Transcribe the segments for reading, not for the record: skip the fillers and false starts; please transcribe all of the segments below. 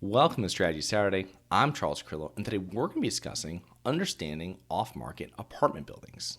Welcome to Strategy Saturday. I'm Charles Crillo, and today we're going to be discussing understanding off-market apartment buildings.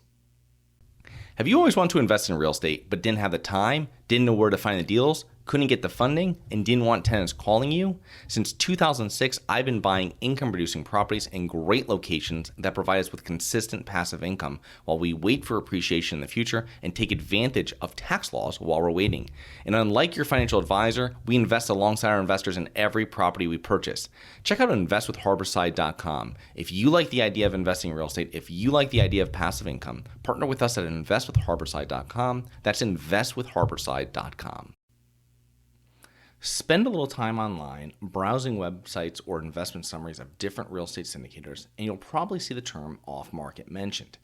Have you always wanted to invest in real estate but didn't have the time, didn't know where to find the deals, couldn't get the funding, and didn't want tenants calling you? Since 2006, I've been buying income-producing properties in great locations that provide us with consistent passive income while we wait for appreciation in the future and take advantage of tax laws while we're waiting. And unlike your financial advisor, we invest alongside our investors in every property we purchase. Check out investwithharborside.com. If you like the idea of investing in real estate, if you like the idea of passive income, partner with us at investwithharborside.com. That's investwithharborside.com. Spend a little time online browsing websites or investment summaries of different real estate syndicators, and you'll probably see the term off-market mentioned.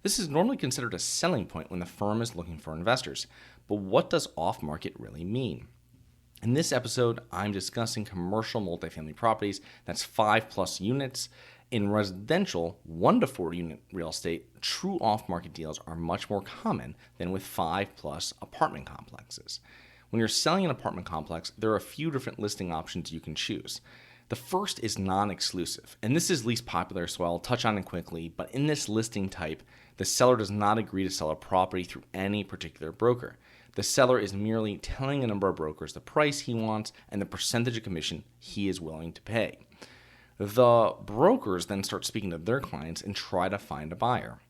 This is normally considered a selling point when the firm is looking for investors. But what does off-market really mean? In this episode, I'm discussing commercial multifamily properties, that's 5+ units. In residential 1 to 4 unit real estate, true off-market deals are much more common than with 5+ apartment complexes. When you're selling an apartment complex, there are a few different listing options you can choose. The first is non-exclusive, and this is least popular, so I'll touch on it quickly, but in this listing type, the seller does not agree to sell a property through any particular broker. The seller is merely telling a number of brokers the price he wants and the percentage of commission he is willing to pay. The brokers then start speaking to their clients and try to find a buyer.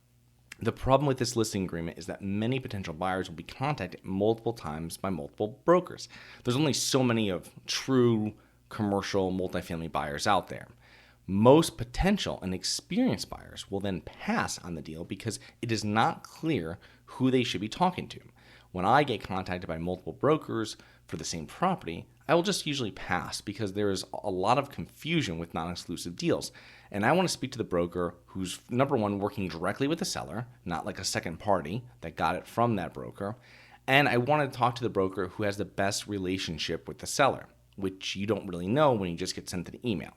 The problem with this listing agreement is that many potential buyers will be contacted multiple times by multiple brokers. There's only so many of true commercial multifamily buyers out there. Most potential and experienced buyers will then pass on the deal because it is not clear who they should be talking to. When I get contacted by multiple brokers for the same property, I will just usually pass because there is a lot of confusion with non-exclusive deals. And I want to speak to the broker who's, number one, working directly with the seller, not like a second party that got it from that broker. And I want to talk to the broker who has the best relationship with the seller, which you don't really know when you just get sent an email.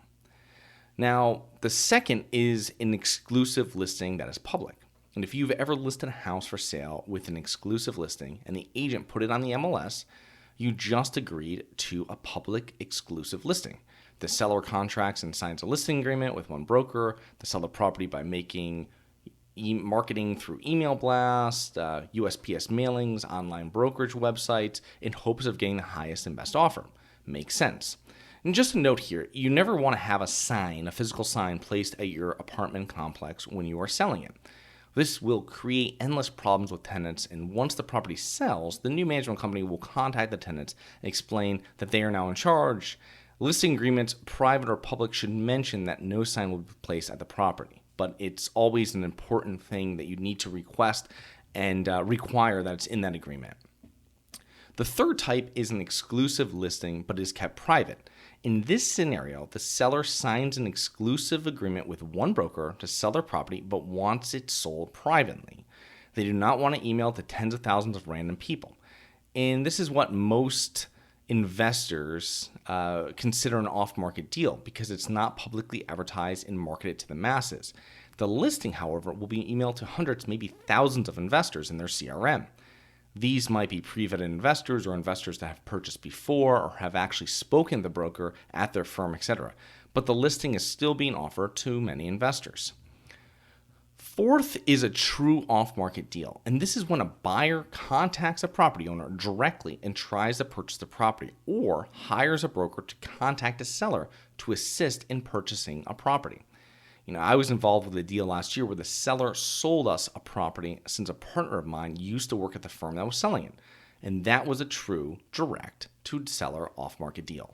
Now, the second is an exclusive listing that is public. And if you've ever listed a house for sale with an exclusive listing and the agent put it on the MLS, you just agreed to a public exclusive listing. The seller contracts and signs a listing agreement with one broker to sell the property by making marketing through email blasts, USPS mailings, online brokerage websites in hopes of getting the highest and best offer. Makes sense. And just a note here, you never want to have a physical sign placed at your apartment complex when you are selling it. This will create endless problems with tenants, and once the property sells, the new management company will contact the tenants and explain that they are now in charge. Listing agreements, private or public, should mention that no sign will be placed at the property, but it's always an important thing that you need to request and require that it's in that agreement. The third type is an exclusive listing but is kept private. In this scenario, the seller signs an exclusive agreement with one broker to sell their property but wants it sold privately. They do not want to email to tens of thousands of random people. And this is what most investors consider an off-market deal because it's not publicly advertised and marketed to the masses. The listing, however, will be emailed to hundreds, maybe thousands of investors in their CRM. These might be pre-vetted investors or investors that have purchased before or have actually spoken to the broker at their firm, etc. But the listing is still being offered to many investors. Fourth is a true off-market deal, and this is when a buyer contacts a property owner directly and tries to purchase the property or hires a broker to contact a seller to assist in purchasing a property. I was involved with a deal last year where the seller sold us a property since a partner of mine used to work at the firm that was selling it. And that was a true direct to seller off-market deal.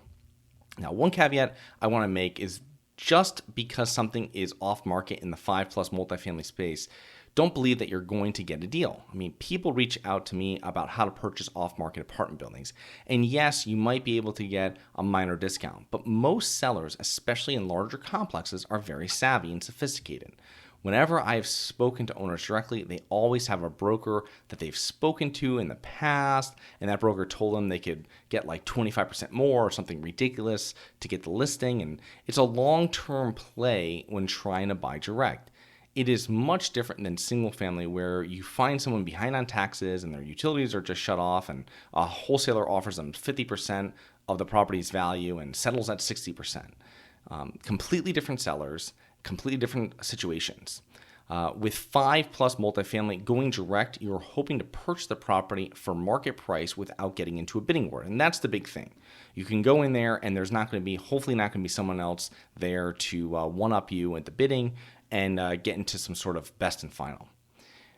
Now, one caveat I want to make is just because something is off-market in the 5+ multifamily space, don't believe that you're going to get a deal. People reach out to me about how to purchase off-market apartment buildings. And yes, you might be able to get a minor discount, but most sellers, especially in larger complexes, are very savvy and sophisticated. Whenever I have spoken to owners directly, they always have a broker that they've spoken to in the past, and that broker told them they could get like 25% more or something ridiculous to get the listing. And it's a long-term play when trying to buy direct. It is much different than single family where you find someone behind on taxes and their utilities are just shut off and a wholesaler offers them 50% of the property's value and settles at 60%. Completely different sellers, completely different situations. With 5+ multifamily going direct, you're hoping to purchase the property for market price without getting into a bidding war. And that's the big thing. You can go in there and there's hopefully not going to be someone else there to one-up you at the bidding and get into some sort of best and final.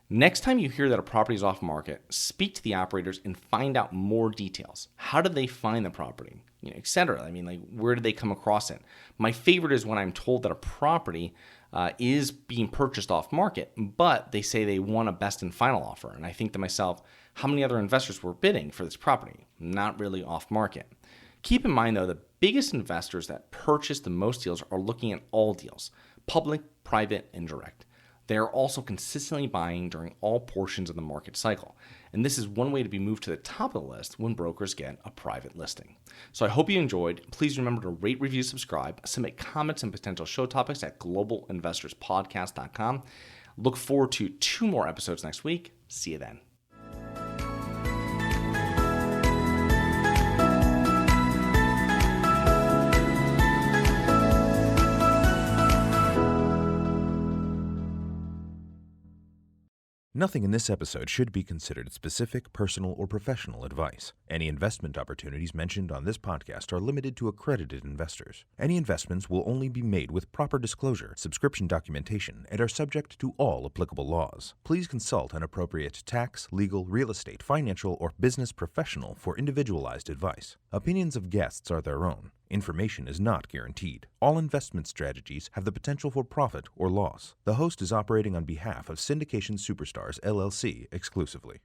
Next time you hear that a property is off market, speak to the operators and find out more details. How did they find the property? Etc. Where did they come across it? My favorite is when I'm told that a property is being purchased off market, but they say they won a best and final offer. And I think to myself, how many other investors were bidding for this property? Not really off market. Keep in mind, though, the biggest investors that purchase the most deals are looking at all deals, public, private, and direct. They are also consistently buying during all portions of the market cycle. And this is one way to be moved to the top of the list when brokers get a private listing. So I hope you enjoyed. Please remember to rate, review, subscribe, submit comments and potential show topics at globalinvestorspodcast.com. Look forward to 2 more episodes next week. See you then. Nothing in this episode should be considered specific, personal, or professional advice. Any investment opportunities mentioned on this podcast are limited to accredited investors. Any investments will only be made with proper disclosure, subscription documentation, and are subject to all applicable laws. Please consult an appropriate tax, legal, real estate, financial, or business professional for individualized advice. Opinions of guests are their own. Information is not guaranteed. All investment strategies have the potential for profit or loss. The host is operating on behalf of Syndication Superstars, LLC exclusively.